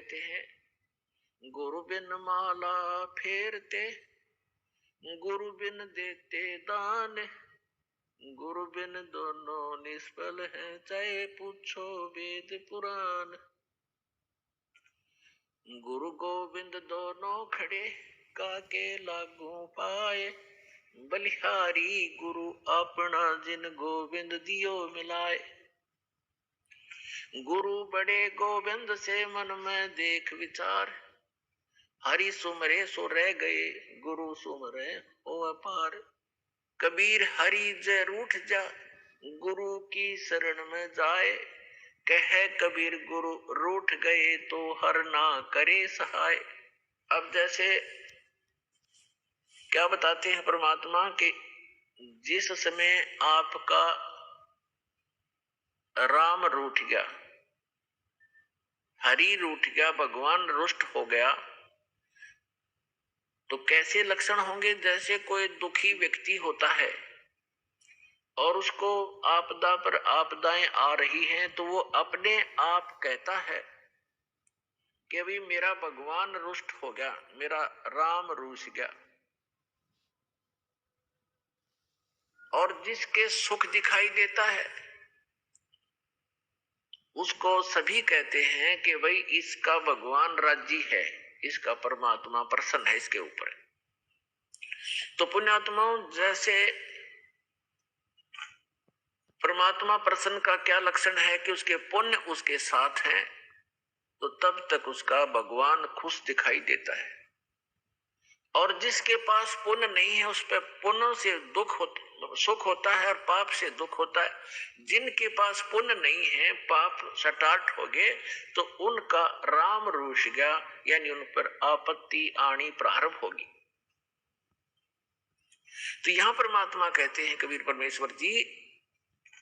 कहते हैं, गुरु बिन माला फेरते, गुरु बिन देते दान, गुरु बिन दोनों निष्फल है, चाहे पूछो वेद पुराण। गुरु गोविंद दोनों खड़े, काके लागू पाए, बलिहारी गुरु अपना जिन गोविंद दियो मिलाए। गुरु बड़े गोविंद से मन में देख विचार, हरि सुमरे सो रह गए, गुरु सुमरे हो अपार। कबीर हरि जय रूठ जा, गुरु की शरण में जाए, कहे कबीर गुरु रूठ गए तो हर ना करे सहाय। अब जैसे क्या बताते हैं परमात्मा के, जिस समय आपका राम रूठ गया, हरि रूठ गया, भगवान रुष्ट हो गया, तो कैसे लक्षण होंगे। जैसे कोई दुखी व्यक्ति होता है और उसको आपदा पर आपदाएं आ रही हैं, तो वो अपने आप कहता है कि अभी मेरा भगवान रुष्ट हो गया, मेरा राम रूठ गया। और जिसके सुख दिखाई देता है उसको सभी कहते हैं कि भाई इसका भगवान राजी है, इसका परमात्मा प्रसन्न है इसके ऊपर। तो पुण्यात्माओं, जैसे परमात्मा प्रसन्न का क्या लक्षण है कि उसके पुण्य उसके साथ हैं, तो तब तक उसका भगवान खुश दिखाई देता है। और जिसके पास पुण्य नहीं है, उस पर पुण्य से सुख होता है और पाप से दुख होता है। जिनके पास पुण्य नहीं है, पाप सटाट हो गए, तो उनका राम रूठ गया, यानी उन पर आपत्ति आनी प्रारंभ होगी। तो यहां परमात्मा कहते हैं, कबीर परमेश्वर जी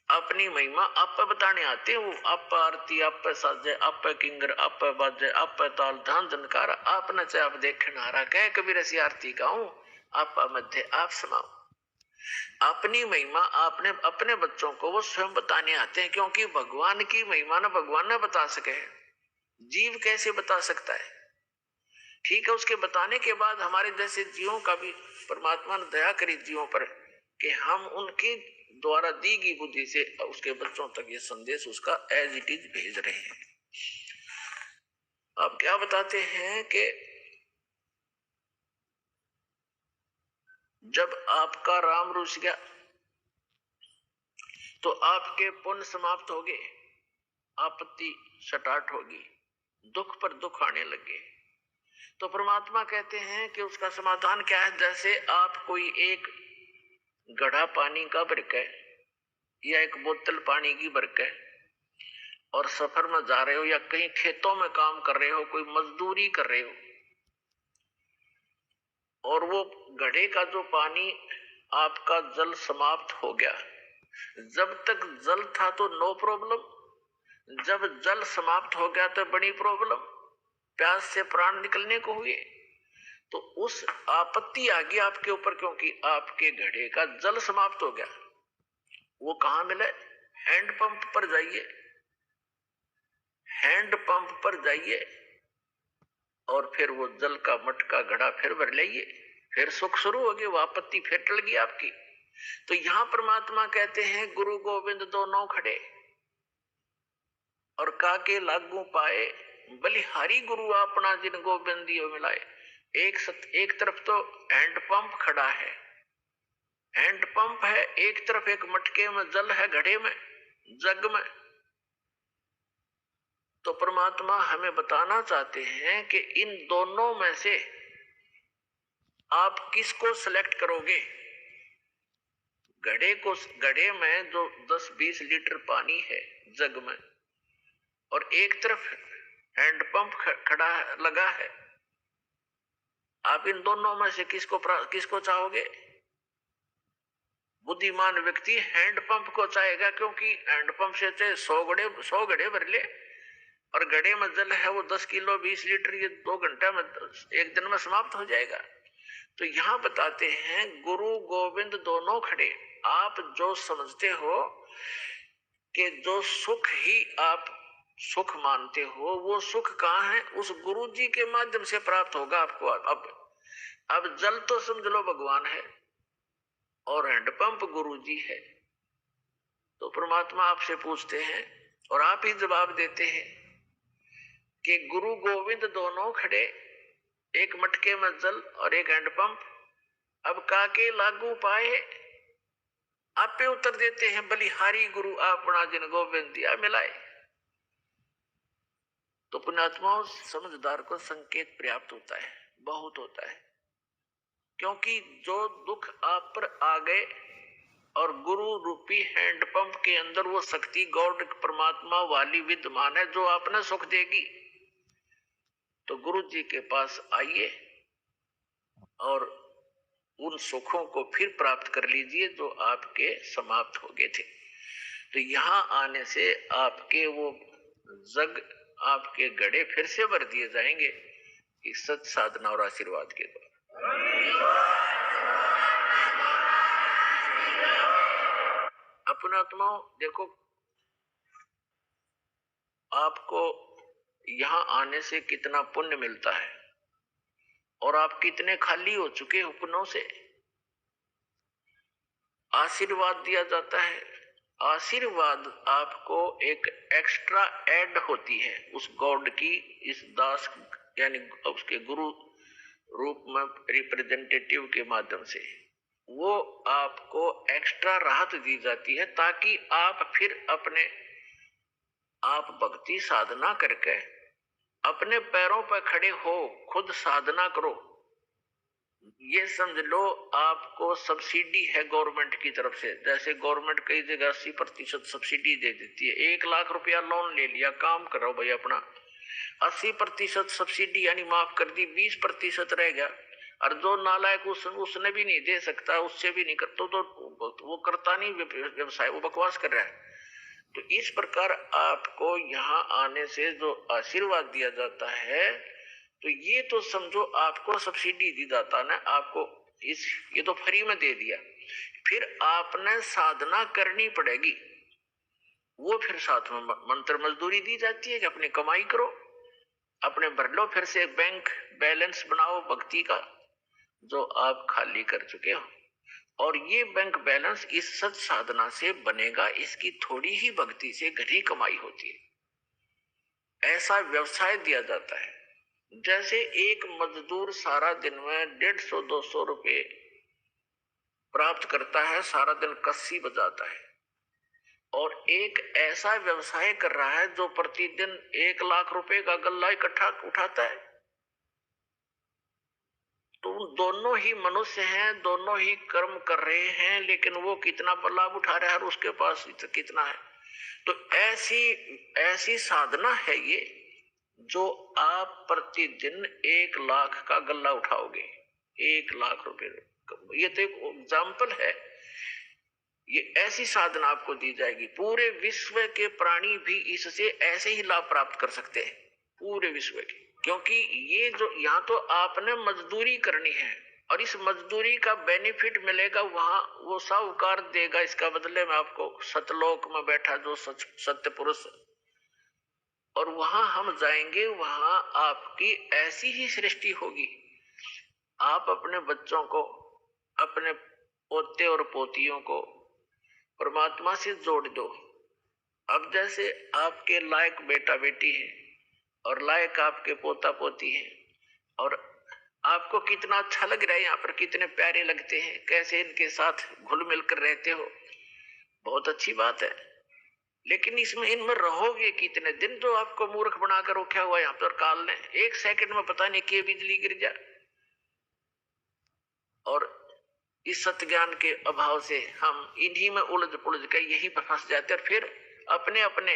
अपनी महिमा आप बताने आते हो। आप आरती, आप साजे, आप किंगर, आप बाजे, आप ताल ध्यान जनकार, आप नचे आप देखने हारा, कह कबीर ऐसी आरती गाऊं, आप मध्य आप समाओ। अपनी महिमा आपने अपने बच्चों को वो स्वयं बताने आते हैं, क्योंकि भगवान की महिमा ना भगवान ना बता सके, जीव कैसे बता सकता है। ठीक है, उसके बताने के बाद हमारे जैसे जीवों का भी परमात्मा ने दया करी जीवों पर, कि हम उनकी द्वारा दी गई बुद्धि से उसके बच्चों तक ये संदेश उसका एज इट इज भेज रहे हैं। अब क्या बताते हैं कि जब आपका राम रूठ गया तो आपके पुण्य समाप्त हो गए, आपत्ति स्टार्ट होगी, दुख पर दुख आने लगे। तो परमात्मा कहते हैं कि उसका समाधान क्या है। जैसे आप कोई एक घड़ा पानी का भर के या एक बोतल पानी की भर के और सफर में जा रहे हो या कहीं खेतों में काम कर रहे हो, कोई मजदूरी कर रहे हो, और वो घड़े का जो पानी आपका जल समाप्त हो गया। जब तक जल था तो नो प्रॉब्लम, जब जल समाप्त हो गया तो बड़ी प्रॉब्लम, प्यास से प्राण निकलने को हुए। तो उस आपत्ति आ गई आपके ऊपर, क्योंकि आपके घड़े का जल समाप्त हो गया। वो कहां मिले? हैंडपंप पर जाइए, हैंडपंप पर जाइए और फिर वो जल का मटका घड़ा फिर भर लाइए, फिर सुख शुरू हो गई, वो आपत्ति फिर टल गई आपकी। तो यहां परमात्मा कहते हैं, गुरु गोविंद दोनों खड़े और काके लागू पाए, बलिहारी गुरु अपना जिन गोविंद दियो मिलाए। एक तरफ तो हैंडपंप खड़ा है, हैंडपंप है, एक तरफ एक मटके में जल है, घड़े में, जग में। तो परमात्मा हमें बताना चाहते हैं कि इन दोनों में से आप किसको सिलेक्ट करोगे। घड़े में जो 10-20 लीटर पानी है जग में, और एक तरफ हैंडपंप खड़ा लगा है, आप इन दोनों में से किसको चाहोगे? बुद्धिमान व्यक्ति हैंडपंप को चाहेगा, क्योंकि हैंडपंप से 100 घड़े भर ले और घड़े में जल है वो 10 किलो 20 लीटर, ये 2 घंटे में, एक दिन में समाप्त हो जाएगा। तो यहां बताते हैं, गुरु गोविंद दोनों खड़े। आप जो समझते हो कि जो सुख ही आप सुख मानते हो, वो सुख कहाँ है? उस गुरु जी के माध्यम से प्राप्त होगा आपको। अब जल तो समझ लो भगवान है और हैंडपंप गुरु जी है। तो परमात्मा आपसे पूछते हैं और आप ही जवाब देते हैं कि गुरु गोविंद दोनों खड़े, एक मटके में जल और एक हैंडपंप, अब काके लागू पाए। आप पे उत्तर देते हैं बलिहारी गुरु आपना जिन गोविंद दिया मिलाए। तो पुण्यात्माओं, समझदार को संकेत पर्याप्त होता है, बहुत होता है, क्योंकि जो दुख आप पर आ गए और गुरु रूपी हैंडपंप के अंदर वो शक्ति गॉड परमात्मा वाली विद्यमान है जो आपने सुख देगी। तो गुरु जी के पास आइए और उन सुखों को फिर प्राप्त कर लीजिए जो आपके समाप्त हो गए थे। तो यहाँ आने से आपके वो जग, आपके गड़े फिर से भर दिए जाएंगे इस सच साधना और आशीर्वाद के द्वारा। अपने आत्माओं देखो, आपको यहाँ आने से कितना पुण्य मिलता है और आप कितने खाली हो चुके हो पुण्यों से। आशीर्वाद दिया जाता है, आशीर्वाद आपको एक एक्स्ट्रा ऐड होती है उस गॉड की, इस दास यानी उसके गुरु रूप में रिप्रेजेंटेटिव के माध्यम से वो आपको एक्स्ट्रा राहत दी जाती है, ताकि आप फिर अपने आप भक्ति साधना करके अपने पैरों पर खड़े हो, खुद साधना करो। ये समझ लो आपको सब्सिडी है गवर्नमेंट की तरफ से। जैसे गवर्नमेंट कई जगह 80% सब्सिडी दे देती है। 1 लाख रुपया लोन ले लिया, काम करो भाई अपना, 80% सब्सिडी यानी माफ कर दी, 20% रह गया। और जो नालायक उसने भी नहीं दे सकता, उससे भी नहीं करता, तो वो करता नहीं व्यवसाय, वो बकवास कर रहा है। तो इस प्रकार आपको यहाँ आने से जो आशीर्वाद दिया जाता है, तो ये तो समझो आपको सब्सिडी दी जाता ना, आपको ये तो फ्री में दे दिया। फिर आपने साधना करनी पड़ेगी, वो फिर साथ में मंत्र मजदूरी दी जाती है कि अपनी कमाई करो, अपने भर लो, फिर से बैंक बैलेंस बनाओ भक्ति का जो आप खाली कर चुके हो। और ये बैंक बैलेंस इस सच साधना से बनेगा, इसकी थोड़ी ही भक्ति से घनी कमाई होती है। ऐसा व्यवसाय दिया जाता है। जैसे एक मजदूर सारा दिन में 150-200 रुपए प्राप्त करता है, सारा दिन कस्सी बजाता है, और एक ऐसा व्यवसाय कर रहा है जो प्रतिदिन 1 लाख रुपए का गल्ला इकट्ठा उठाता है। तो दोनों ही मनुष्य हैं, दोनों ही कर्म कर रहे हैं, लेकिन वो कितना लाभ उठा रहा है और उसके पास कितना है। तो ऐसी साधना है ये, जो आप प्रतिदिन 1 लाख का गल्ला उठाओगे, 1 लाख रुपए। ये तो एक एग्जाम्पल है। ये ऐसी साधना आपको दी जाएगी, पूरे विश्व के प्राणी भी इससे ऐसे ही लाभ प्राप्त कर सकते हैं, पूरे विश्व के। क्योंकि ये जो यहाँ तो आपने मजदूरी करनी है और इस मजदूरी का बेनिफिट मिलेगा वहां, वो साहूकार देगा इसका बदले में आपको, सतलोक में बैठा जो सत्य पुरुष। और वहां हम जाएंगे, वहां आपकी ऐसी ही सृष्टि होगी। आप अपने बच्चों को, अपने पोते और पोतियों को परमात्मा से जोड़ दो। अब जैसे आपके लायक बेटा बेटी है और लायक आपके पोता पोती है, और आपको कितना अच्छा लग रहा है, यहाँ पर कितने प्यारे लगते हैं, कैसे इनके साथ घुल मिलकर रहते हो, बहुत अच्छी बात है। लेकिन इसमें इनमें रहोगे कितने दिन? जो आपको मूर्ख बनाकर रखा हुआ यहाँ पर काल ने, 1 सेकंड में पता नहीं कि बिजली गिर जाए। और इस सत्य ज्ञान के अभाव से हम इन्हीं में उलझ पुलझ कर यही पर फंस जाते, और फिर अपने अपने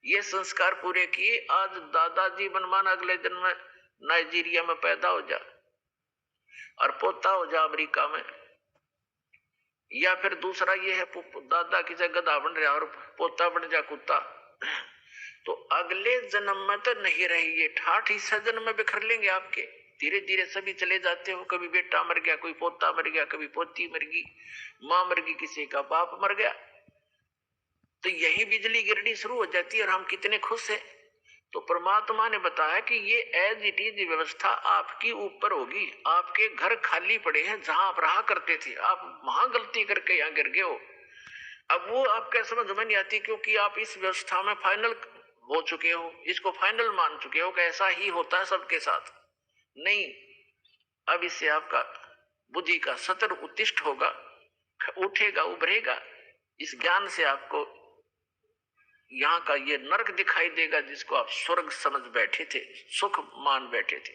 ये संस्कार पूरे किए। आज दादाजी बनमान, अगले दिन में नाइजीरिया में पैदा हो जा और पोता हो जा अमेरिका में, या फिर दूसरा ये है दादा की जगह गधा बन रहा और पोता बन जा कुत्ता। तो अगले जन्म में तो नहीं रही, ये 68 हिस्सा जन्म में बिखर लेंगे आपके। धीरे धीरे सभी चले जाते हो, कभी बेटा मर गया, कोई पोता मर गया, कभी पोती मर गई, मां मर गई, किसी का बाप मर गया। तो यही बिजली गिरनी शुरू हो जाती है और हम कितने खुश हैं। तो परमात्मा ने बताया कि ये एज इट इज व्यवस्था आपकी ऊपर होगी। आपके घर खाली पड़े हैं जहां आप रहा करते थे, आप वहां गलती करके यहाँ गिर गए हो। अब वो आपके समझ में नहीं आती, क्योंकि आप इस व्यवस्था में फाइनल हो चुके हो, इसको फाइनल मान चुके हो कि ऐसा ही होता है सबके साथ। नहीं, अब इससे आपका बुद्धि का सतर उत्तिष्ठ होगा, उठेगा, उभरेगा। इस ज्ञान से आपको यहाँ का ये नरक दिखाई देगा जिसको आप स्वर्ग समझ बैठे थे, सुख मान बैठे थे।